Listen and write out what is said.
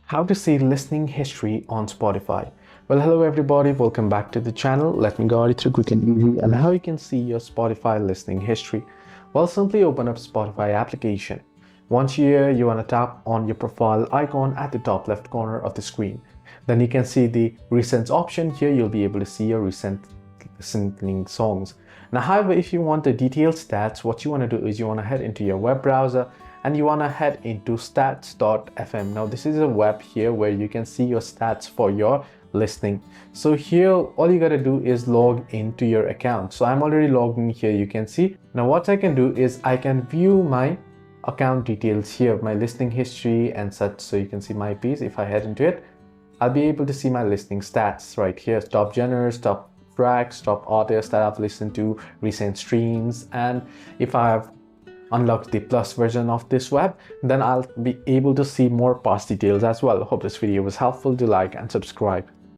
How to see listening history on Spotify. Well, hello everybody, welcome back to the channel. Let me guide you through quick and easy and how you can see your Spotify listening history. Well, simply open up Spotify application. Once here, you want to tap on your profile icon at the top left corner of the screen. Then you can see the recent option. Here you'll be able to see your recent listening songs. Now, however, if you want the detailed stats, what you want to do is you want to head into your web browser and you want to head into stats.fm. Now this is a web here where you can see your stats for your listening. So here all you got to do is log into your account. So I'm already logged in here, you can see. Now what I can do is I can view my account details here, my listening history and such. So you can see my piece. If I head into it, I'll be able to see my listening stats right here. Top genres, top tracks, top artists that I've listened to, recent streams, and if I have unlock the plus version of this web, then I'll be able to see more past details as well. Hope this video was helpful. Do like and subscribe.